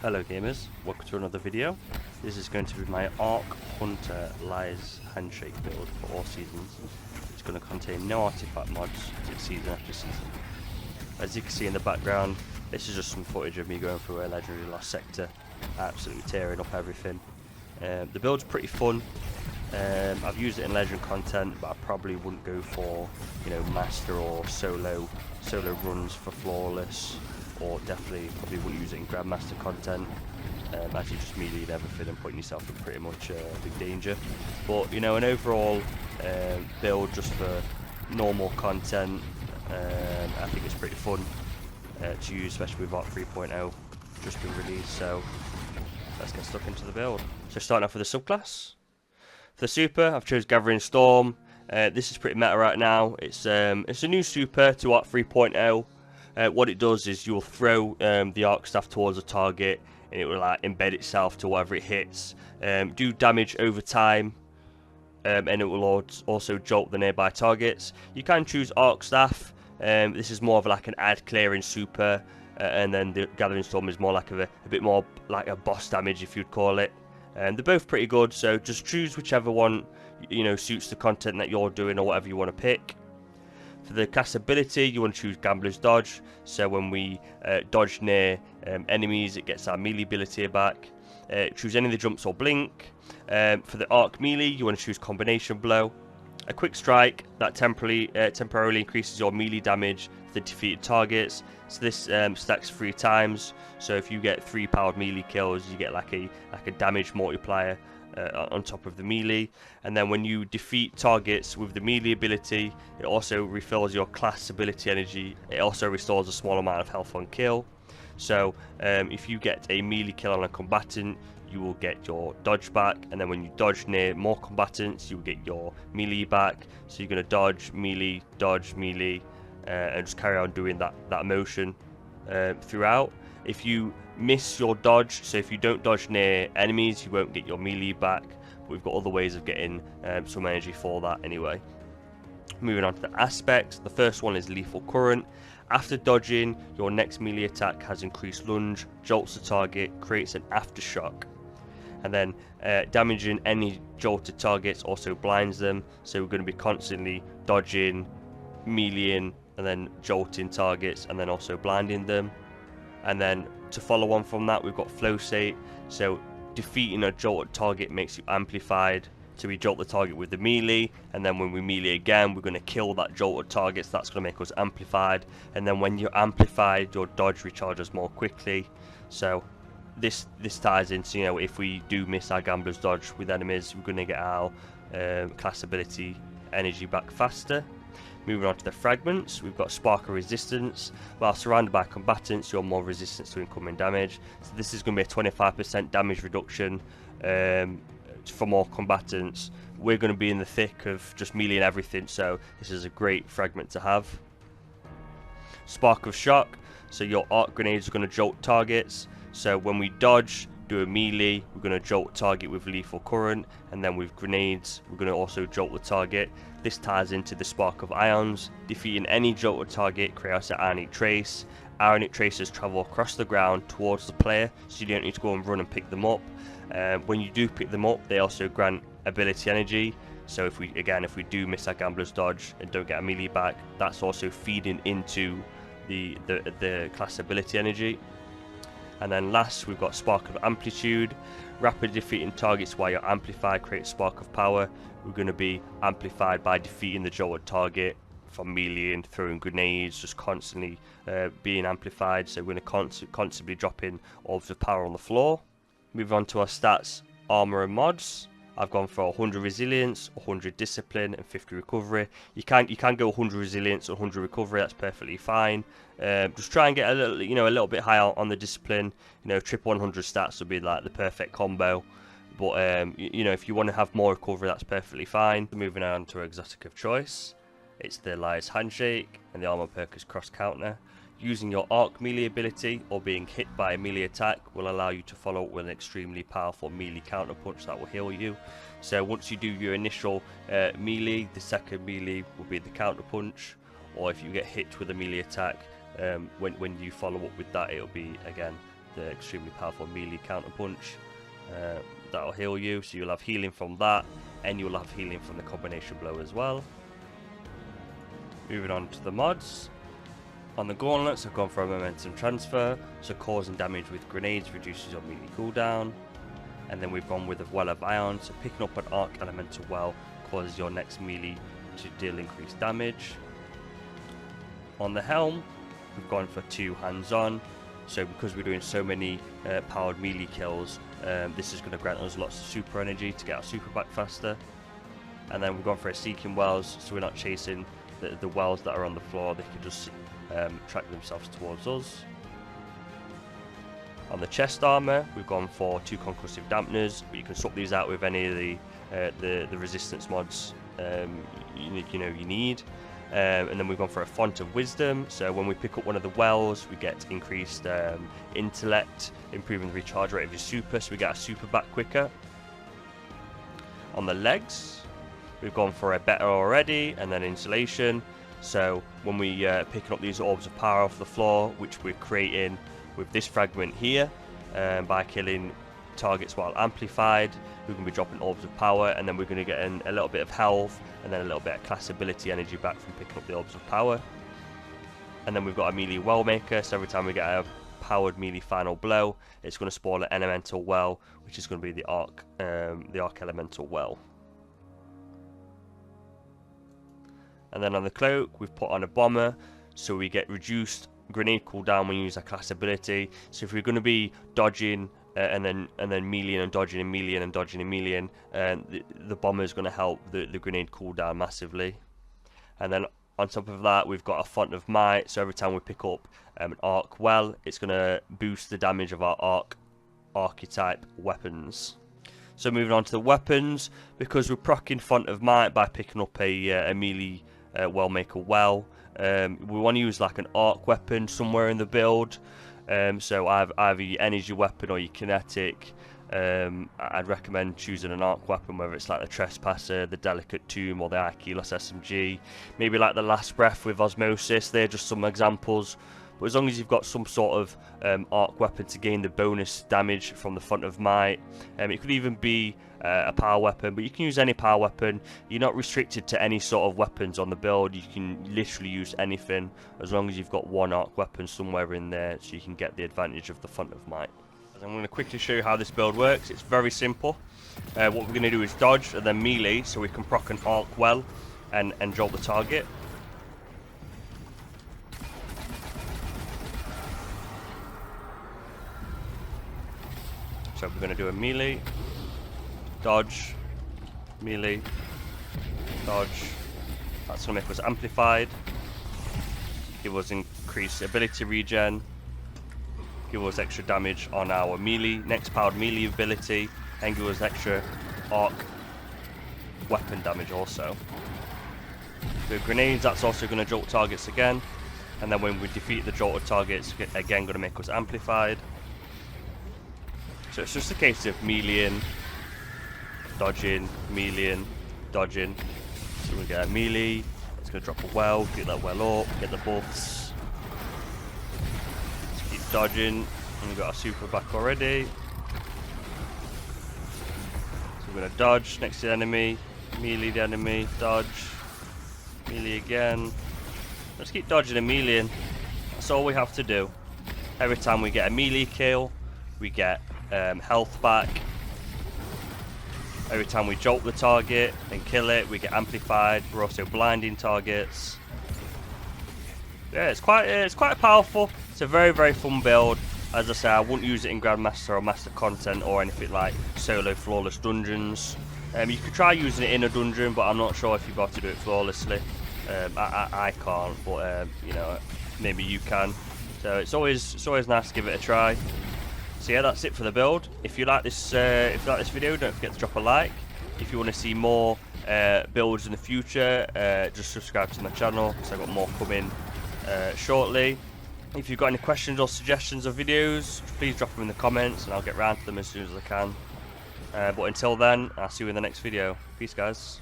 Hello gamers, welcome to another video. This is going to be my Arc Hunter Lies Handshake build for all seasons. It's going to contain no artifact mods season after season. As you can see in the background, this is just some footage of me going through a legendary lost sector, absolutely tearing up everything. The build's pretty fun. I've used it in legend content, but I probably wouldn't go for, master or solo runs for flawless, or definitely probably wouldn't use it in grandmaster content. As you just melee everything and putting yourself in pretty much big danger. But an overall build just for normal content, I think it's pretty fun to use, especially with Arc 3.0 just been released. So let's get stuck into the build. So starting off with the subclass. For the super, I've chosen Gathering Storm. This is pretty meta right now. It's a new super to Arc 3.0. What it does is you'll throw the arc staff towards a target, and it will embed itself to whatever it hits, do damage over time, and it will also jolt the nearby targets. You can choose arc staff. This is more of an ad clearing super, and then the Gathering Storm is more like a bit more like a boss damage, if you'd call it. They're both pretty good, so just choose whichever one suits the content that you're doing or whatever you want to pick. For the class ability, you want to choose Gambler's Dodge, so when we dodge near enemies, it gets our melee ability back. Choose any of the jumps or blink. For the arc melee, you want to choose Combination Blow. A quick strike that temporarily increases your melee damage for the defeated targets. So this stacks 3 times. So if you get 3 powered melee kills, you get like a damage multiplier on top of the melee. And then when you defeat targets with the melee ability, it also refills your class ability energy. It also restores a small amount of health on kill. So if you get a melee kill on a combatant, you will get your dodge back, and then when you dodge near more combatants, you will get your melee back. So you're going to dodge melee, and just carry on doing that motion throughout. If you miss your dodge, so if you don't dodge near enemies, you won't get your melee back, but we've got other ways of getting some energy for that anyway. Moving on to the aspects, the first one is Lethal Current. After dodging, your next melee attack has increased lunge, jolts the target, creates an aftershock. And then damaging any jolted targets also blinds them, so we're going to be constantly dodging, meleeing, and then jolting targets, and then also blinding them. And then to follow on from that, we've got Flow State, so defeating a jolted target makes you amplified. So we jolt the target with the melee, and then when we melee again, we're going to kill that jolted target, so that's going to make us amplified. And then when you're amplified, your dodge recharges more quickly. So this ties into, if we do miss our Gambler's Dodge with enemies, we're going to get our class ability energy back faster. Moving on to the fragments, we've got Spark of Resistance. While surrounded by combatants, you're more resistant to incoming damage. So this is going to be a 25% damage reduction for more combatants. We're going to be in the thick of just meleeing everything, so this is a great fragment to have. Spark of Shock, so your arc grenades are going to jolt targets. So when we dodge, do a melee, we're going to jolt target with Lethal Current, and then with grenades, we're going to also jolt the target. This ties into the Spark of Ions. Defeating any jolted target creates an Ionic Trace. Ionic Traces travel across the ground towards the player, so you don't need to go and run and pick them up. When you do pick them up, they also grant ability energy. So if we do miss our Gambler's Dodge and don't get a melee back, that's also feeding into the class ability energy. And then last, we've got Spark of Amplitude. Rapidly defeating targets while you're amplified creates Spark of Power. We're going to be amplified by defeating the jolted target from melee and throwing grenades, just constantly being amplified. So we're going to constantly dropping all of the power on the floor. Move on to our stats, armor and mods. I've gone for 100 resilience, 100 discipline, and 50 recovery. You can go 100 resilience or 100 recovery. That's perfectly fine. Just try and get a little bit higher on the discipline. Triple 100 stats would be like the perfect combo. But if you want to have more recovery, that's perfectly fine. Moving on to exotic of choice, it's the Lies Handshake, and the armor perk is Cross Counter. Using your arc melee ability or being hit by a melee attack will allow you to follow up with an extremely powerful melee counter punch that will heal you. So once you do your initial melee, the second melee will be the counter punch, or if you get hit with a melee attack, when you follow up with that, it'll be again the extremely powerful melee counter punch. That'll heal you, so you'll have healing from that, and you'll have healing from the combination blow as well. Moving on to the mods. On the gauntlets, I've gone for a momentum transfer, so causing damage with grenades reduces your melee cooldown. And then we've gone with a well of iron, so picking up an arc elemental well causes your next melee to deal increased damage. On the helm, we've gone for 2 hands-on, so because we're doing so many powered melee kills, this is going to grant us lots of super energy to get our super back faster. And then we've gone for a seeking wells, so we're not chasing the wells that are on the floor, they can just track themselves towards us. On the chest armor, we've gone for 2 concussive dampeners, but you can swap these out with any of the resistance mods you need. And then we've gone for a font of wisdom, so when we pick up one of the wells we get increased intellect, improving the recharge rate of your super, so we get our super back quicker. On the legs, we've gone for a better already, and then insulation, so when we picking up these orbs of power off the floor, which we're creating with this fragment here, by killing targets while amplified, we're going to be dropping orbs of power, and then we're going to get a little bit of health and then a little bit of class ability energy back from picking up the orbs of power. And then we've got a melee well maker, so every time we get a powered melee final blow, it's going to spawn an elemental well, which is going to be the arc elemental well. And then on the cloak, we've put on a bomber, so we get reduced grenade cooldown when you use our class ability. So if we're going to be dodging and then meleeing and dodging and meleeing and dodging and meleeing, the bomber is going to help the grenade cooldown massively. And then on top of that, we've got a font of might, so every time we pick up an arc well, it's going to boost the damage of our archetype weapons. So moving on to the weapons, because we're proccing font of might by picking up a melee well maker well, we want to use like an arc weapon somewhere in the build. So either your energy weapon or your kinetic. I'd recommend choosing an arc weapon, whether it's like the Trespasser, the Delicate Tomb, or the Archelos SMG. Maybe like the Last Breath with Osmosis. They're just some examples. But as long as you've got some sort of arc weapon to gain the bonus damage from the font of might, it could even be a power weapon, but you can use any power weapon. You're not restricted to any sort of weapons on the build. You can literally use anything as long as you've got one arc weapon somewhere in there, so you can get the advantage of the font of might. I'm going to quickly show you how this build works. It's very simple. What we're going to do is dodge and then melee, so we can proc an arc well and jolt the target. So we're going to do a melee, dodge, melee, dodge. That's going to make us amplified, give us increased ability regen, give us extra damage on our melee, next powered melee ability, and give us extra arc weapon damage also. The grenades, that's also going to jolt targets again, and then when we defeat the jolted targets, again going to make us amplified. So it's just a case of meleeing, dodging, meleeing, dodging. So we get a melee, it's going to drop a well, get that well up, get the buffs. Let's keep dodging, and we've got our super back already. So we're going to dodge next to the enemy, melee the enemy, dodge, melee again. Let's keep dodging and meleeing. That's all we have to do. Every time we get a melee kill, we get health back. Every time we jolt the target and kill it, we get amplified. We're also blinding targets. Yeah, it's quite powerful. It's a very fun build. As I say, I wouldn't use it in Grandmaster or Master Content or anything like solo flawless dungeons. You could try using it in a dungeon, but I'm not sure if you've got to do it flawlessly. I can't, but you know, maybe you can. So it's always nice to give it a try. So yeah, that's it for the build. If you like this video, don't forget to drop a like. If you want to see more builds in the future, just subscribe to my channel, because I've got more coming shortly. If you've got any questions or suggestions of videos, please drop them in the comments and I'll get round to them as soon as I can. But until then, I'll see you in the next video. Peace, guys.